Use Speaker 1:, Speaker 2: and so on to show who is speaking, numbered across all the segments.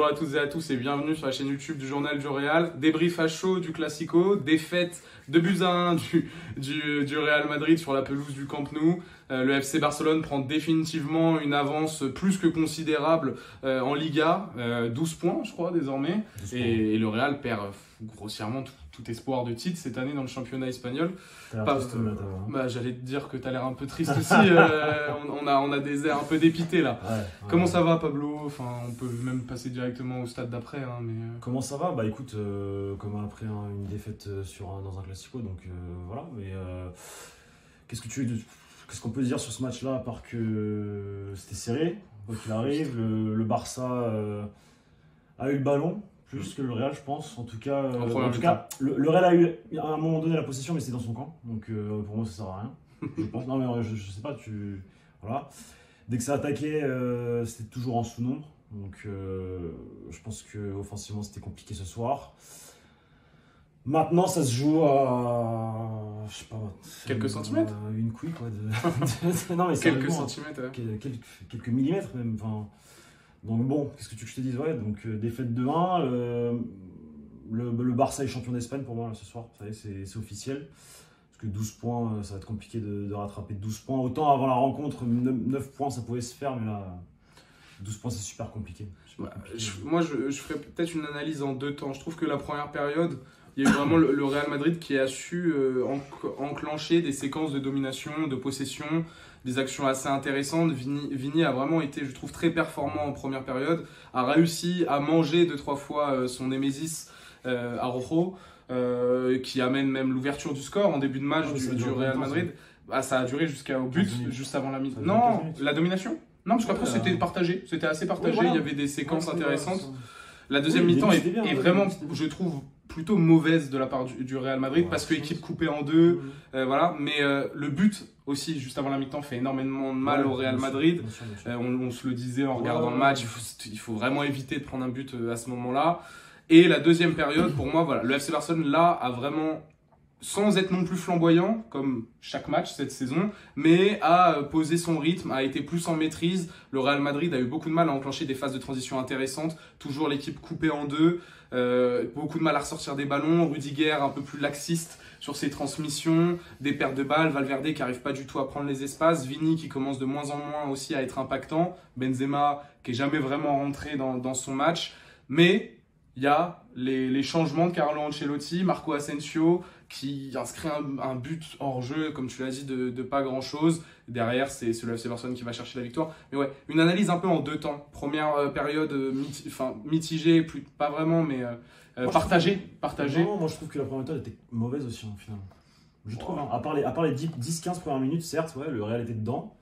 Speaker 1: Bonjour à toutes et à tous et bienvenue sur la chaîne YouTube du Journal du Real. Débrief à chaud du Classico, défaite 2-1 du Real Madrid sur la pelouse du Camp Nou. Le FC Barcelone prend définitivement une avance plus que considérable en Liga, 12 points je crois désormais. Et le Real perd grossièrement tout espoir de titre cette année dans le championnat espagnol. J'allais te dire que tu as l'air un peu triste aussi, on a des airs un peu dépités là. Comment ça va Pablo? Enfin, on peut même passer directement au stade d'après.
Speaker 2: Comment ça va? Bah écoute, comme après une défaite dans un Classico, donc voilà. Mais qu'est-ce qu'on peut dire sur ce match-là, à part que c'était serré, quoi qu'il arrive, le Barça a eu le ballon. Plus que le Real, je pense. En tout cas, le Real a eu à un moment donné la possession, mais c'était dans son camp. Donc pour moi, ça sert à rien. Je pense. Non, mais je sais pas. Voilà. Dès que ça attaquait, c'était toujours en sous-nombre. Donc je pense qu'offensivement, c'était compliqué ce soir. Maintenant, ça se joue à. Je sais pas.
Speaker 1: Quelques centimètres.
Speaker 2: Une couille, quoi.
Speaker 1: Non, mais quelques centimètres.
Speaker 2: Quelques millimètres, même. Enfin. Donc bon, qu'est-ce que tu veux que je te dise? Ouais, donc défaite 2-1, le Barça est champion d'Espagne pour moi là, ce soir, ça y est, c'est officiel. Parce que 12 points, ça va être compliqué de rattraper 12 points. Autant avant la rencontre, 9 points ça pouvait se faire, mais là, 12 points c'est super compliqué.
Speaker 1: Moi je ferais peut-être une analyse en deux temps. Je trouve que la première période, il y a eu vraiment le Real Madrid qui a su enclencher des séquences de domination, de possession, des actions assez intéressantes. Vini a vraiment été, je trouve, très performant en première période, a réussi à manger 2-3 fois son némésis Araujo, qui amène même l'ouverture du score en début de match du Real Madrid. Ça a duré jusqu'au but, juste avant la mise. Non, la domination? Non, parce qu'après c'était partagé, c'était assez partagé, il y avait des séquences intéressantes. La deuxième mi-temps est vraiment, je trouve, plutôt mauvaise de la part du Real Madrid, parce que équipe coupée en deux, voilà. Mais le but aussi, juste avant la mi-temps, fait énormément de mal au Real Madrid. Bien sûr. On se le disait en regardant le match, il faut vraiment éviter de prendre un but à ce moment-là. Et la deuxième période, pour moi, voilà, le FC Barcelone, là, a vraiment, sans être non plus flamboyant, comme chaque match cette saison, mais a posé son rythme, a été plus en maîtrise. Le Real Madrid a eu beaucoup de mal à enclencher des phases de transition intéressantes, toujours l'équipe coupée en deux, beaucoup de mal à ressortir des ballons, Rudiger un peu plus laxiste sur ses transmissions, des pertes de balles, Valverde qui n'arrive pas du tout à prendre les espaces, Vini qui commence de moins en moins aussi à être impactant, Benzema qui n'est jamais vraiment rentré dans son match, mais il y a les changements de Carlo Ancelotti, Marco Asensio qui inscrit un but hors jeu, comme tu l'as dit, de pas grand chose. Derrière, c'est le FC Barcelone qui va chercher la victoire. Mais ouais, une analyse un peu en deux temps. Première période mitigée, pas vraiment, mais partagée.
Speaker 2: Non, moi je trouve que la première période était mauvaise aussi, finalement. Je trouve, à part les 10-15 premières minutes, certes, ouais, le Real était dedans.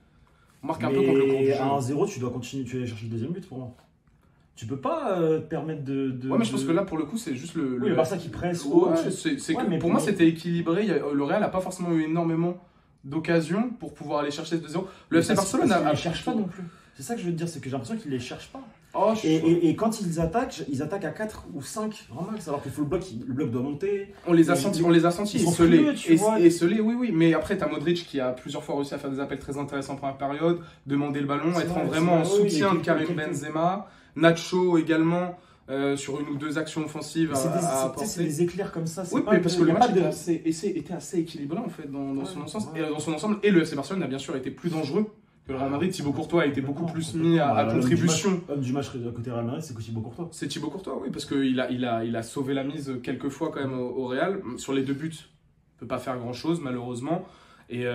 Speaker 1: On marque un peu contre le compte.
Speaker 2: Et à 1-0, tu dois continuer, tu vas aller chercher le deuxième but pour moi. Tu peux pas te permettre de.
Speaker 1: Ouais, mais je pense que là, pour le coup, c'est juste le
Speaker 2: Barça qui presse.
Speaker 1: Pour moi, c'était équilibré. Le Real n'a pas forcément eu énormément d'occasions pour pouvoir aller chercher ce 2-0. Le FC Barcelone
Speaker 2: ne les cherche pas non plus. C'est ça que je veux te dire, c'est que j'ai l'impression qu'ils ne les cherchent pas.
Speaker 1: Oh,
Speaker 2: et quand ils attaquent à 4 ou 5 en max, alors qu'il faut le bloc doit monter.
Speaker 1: On les a sentis esselés, oui. Mais après, tu as Modric qui a plusieurs fois réussi à faire des appels très intéressants en première période, demander le ballon, être vraiment en soutien de Karim Benzema. Nacho également sur une ou deux actions offensives à apporter.
Speaker 2: C'est des éclairs comme ça.
Speaker 1: Oui, parce que le match était assez équilibré en fait dans son ensemble. Et le FC Barcelone a bien sûr été plus dangereux que le Real Madrid. Thibaut Courtois a été beaucoup plus mis à contribution.
Speaker 2: Homme du match côté Real Madrid, c'est Thibaut Courtois.
Speaker 1: C'est Thibaut Courtois, oui, parce qu'il a sauvé la mise quelques fois quand même au Real. Sur les deux buts, il ne peut pas faire grand chose malheureusement. Et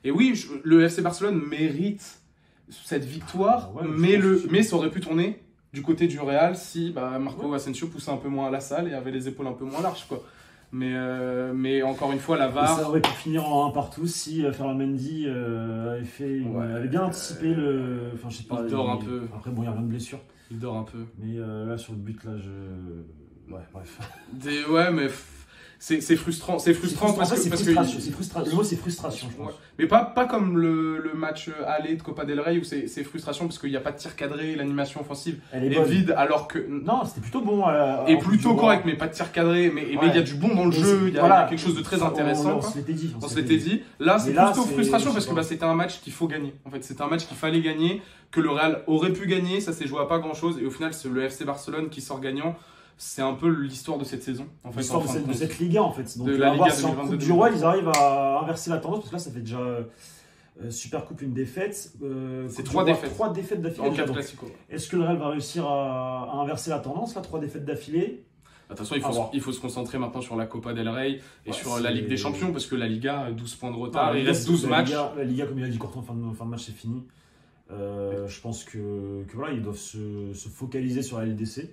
Speaker 1: oui, le FC Barcelone mérite cette victoire, mais ça aurait pu tourner du côté du Real si Marco Asensio poussait un peu moins à la salle et avait les épaules un peu moins larges, quoi. Mais encore une fois, la VAR.
Speaker 2: Ça aurait pu finir en 1 partout si Ferland Mendy avait bien anticipé le. Enfin, je sais pas.
Speaker 1: Il dort un peu.
Speaker 2: Après, bon, il y a rien de blessure.
Speaker 1: Il dort un peu.
Speaker 2: Mais là, sur le but, là, Ouais, bref.
Speaker 1: Ouais, mais c'est frustrant parce que
Speaker 2: le mot c'est frustration, je pense.
Speaker 1: Ouais. Mais pas comme le match aller de Copa del Rey où c'est frustration parce qu'il n'y a pas de tir cadré, l'animation offensive est vide alors que
Speaker 2: non, c'était plutôt bon
Speaker 1: et plutôt correct, mais pas de tir cadré, mais il y a du bon dans le jeu, il y a quelque chose de très intéressant. On se l'était dit. Là c'est plutôt frustration parce que c'était un match qu'il faut gagner. En fait, c'était un match qu'il fallait gagner, que le Real aurait pu gagner, ça s'est joué à pas grand chose et au final c'est le FC Barcelone qui sort gagnant. C'est un peu l'histoire de cette saison. En fait,
Speaker 2: l'histoire de cette Liga en fait. Donc,
Speaker 1: de la Liga
Speaker 2: si en Coupe du Roi, ils arrivent à inverser la tendance parce que là, ça fait déjà Super Coupe, une défaite.
Speaker 1: C'est 3 défaites.
Speaker 2: 3 défaites d'affilée.
Speaker 1: En 4 classico.
Speaker 2: Est-ce que le Real va réussir à inverser la tendance là, 3 défaites d'affilée?
Speaker 1: De toute façon, il faut se concentrer maintenant sur la Copa del Rey et sur la Ligue des Champions parce que la Liga, 12 points de retard, il reste 12 matchs.
Speaker 2: La Liga, comme il a dit Courtois, fin de match, c'est fini. Je pense que voilà, ils doivent se focaliser sur la LDC.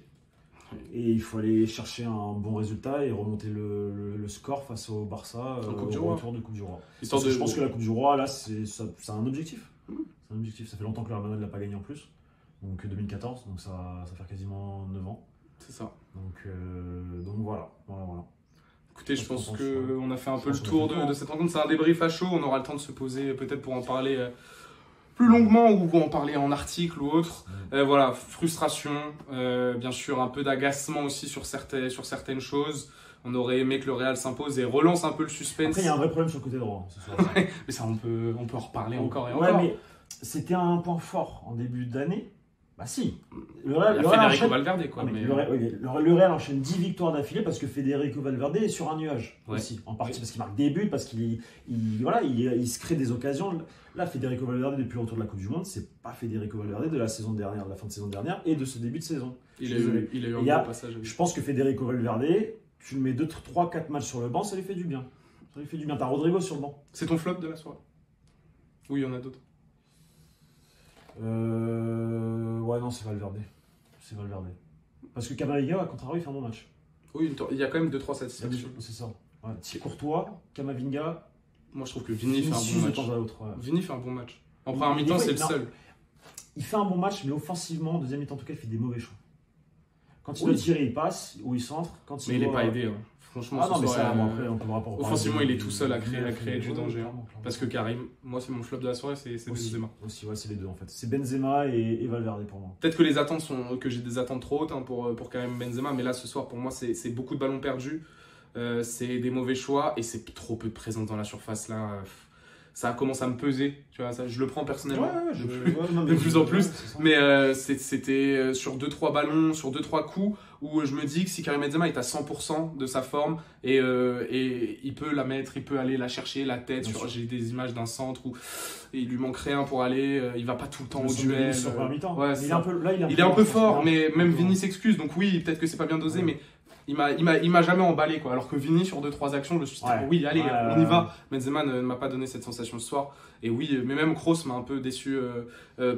Speaker 2: Et il faut aller chercher un bon résultat et remonter le score face au Barça au retour de Coupe du Roi. Je pense que la Coupe du Roi, là, c'est un objectif. C'est un objectif. Ça fait longtemps que le Real Madrid ne l'a pas gagné en plus. Donc 2014, donc ça fait quasiment 9 ans.
Speaker 1: C'est ça.
Speaker 2: Donc voilà.
Speaker 1: Écoutez, je pense qu'on a fait un peu le tour de cette rencontre. C'est un débrief à chaud. On aura le temps de se poser peut-être pour en parler plus longuement ou en parler en article ou autre. Voilà, frustration, bien sûr un peu d'agacement aussi sur certaines choses. On aurait aimé que le Real s'impose et relance un peu le suspense.
Speaker 2: Après, il y a un vrai problème sur le côté droit.
Speaker 1: Mais ça, on peut en reparler encore et
Speaker 2: encore.
Speaker 1: Ouais,
Speaker 2: mais c'était un point fort en début d'année. Bah si.
Speaker 1: Le Federico Valverde, quoi.
Speaker 2: Le Real enchaîne 10 victoires d'affilée parce que Federico Valverde est sur un nuage aussi. En partie parce qu'il marque des buts, parce qu'il se crée des occasions. Là, Federico Valverde, depuis le retour de la Coupe du Monde, c'est pas Federico Valverde de la saison dernière, de la fin de saison dernière et de ce début de saison.
Speaker 1: Il a eu un bon passage.
Speaker 2: Je pense que Federico Valverde, tu le mets 2, 3, 4 matchs sur le banc, ça lui fait du bien. T'as Rodrigo sur le banc.
Speaker 1: C'est ton flop de la soirée? Oui, il y en a d'autres.
Speaker 2: Ouais, non, c'est Valverde. Parce que Camavinga, à contrario, il fait un bon match.
Speaker 1: Oui, il y a quand même 2-3 satisfactions.
Speaker 2: C'est ça. Ouais. Courtois, Camavinga.
Speaker 1: Moi, je trouve que Vini fait un bon match. Vini fait un bon match. En première mi-temps, c'est le seul.
Speaker 2: Il fait un bon match, mais offensivement, en deuxième mi-temps, en tout cas, il fait des mauvais choix. Quand il doit tirer, il passe, ou il centre.
Speaker 1: Mais il n'est pas aidé. Franchement, offensivement, il est tout seul à créer du danger. Parce que Karim, moi, c'est mon flop de la soirée, c'est Benzema.
Speaker 2: Aussi, c'est les deux en fait. C'est Benzema et Valverde pour moi.
Speaker 1: Peut-être que j'ai des attentes trop hautes pour Karim Benzema, mais là, ce soir, pour moi, c'est beaucoup de ballons perdus. C'est des mauvais choix et c'est trop peu de présence dans la surface là. Ça commence à me peser, tu vois, ça, je le prends personnellement de plus en plus. Mais c'était sur 2-3 ballons, sur 2-3 coups où je me dis que si Karim Benzema est à 100% de sa forme et il peut la mettre, il peut aller la chercher, la tête. J'ai des images d'un centre où il lui manquerait un pour aller, il va pas tout le temps au duel. Il est un peu fort, mais même Vini s'excuse, donc oui, peut-être que c'est pas bien dosé, mais il m'a jamais emballé, quoi. Alors que Vini, sur 2-3 actions, je me suis dit, oui, allez, on y va. Benzema ne m'a pas donné cette sensation ce soir. Et oui, mais même Kroos m'a un peu déçu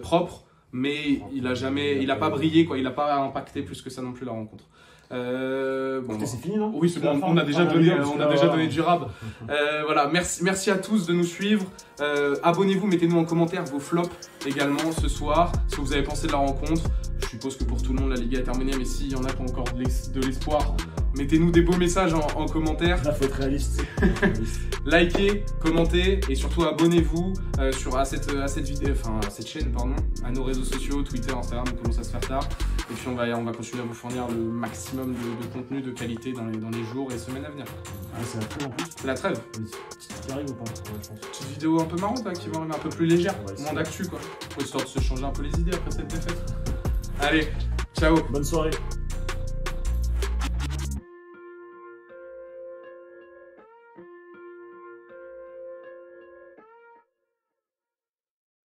Speaker 1: propre, mais il a pas brillé, quoi. Il a pas impacté plus que ça non plus la rencontre.
Speaker 2: C'est fini, non?
Speaker 1: Oui, c'est bon, on a déjà donné du rab. Voilà, merci à tous de nous suivre. Abonnez-vous, mettez-nous en commentaire vos flops également ce soir, ce que vous avez pensé de la rencontre. Je suppose que pour tout le monde la Liga est terminée, mais s'il y en a qui ont encore de l'espoir, mettez-nous des beaux messages en commentaire.
Speaker 2: Là, faut être réaliste.
Speaker 1: Likez, commentez et surtout abonnez-vous à cette chaîne, à nos réseaux sociaux, Twitter, Instagram, on commence à se faire tard. Et puis on va continuer à vous fournir le maximum de contenu de qualité dans les jours et semaines à venir.
Speaker 2: C'est la trêve en plus.
Speaker 1: C'est la trêve.
Speaker 2: Qui arrive ou pas, je pense.
Speaker 1: Petite vidéo un peu marrante là, qui va arriver un peu plus légère, moins d'actu quoi. Pour histoire de se changer un peu les idées après cette défaite. Allez, ciao.
Speaker 2: Bonne soirée.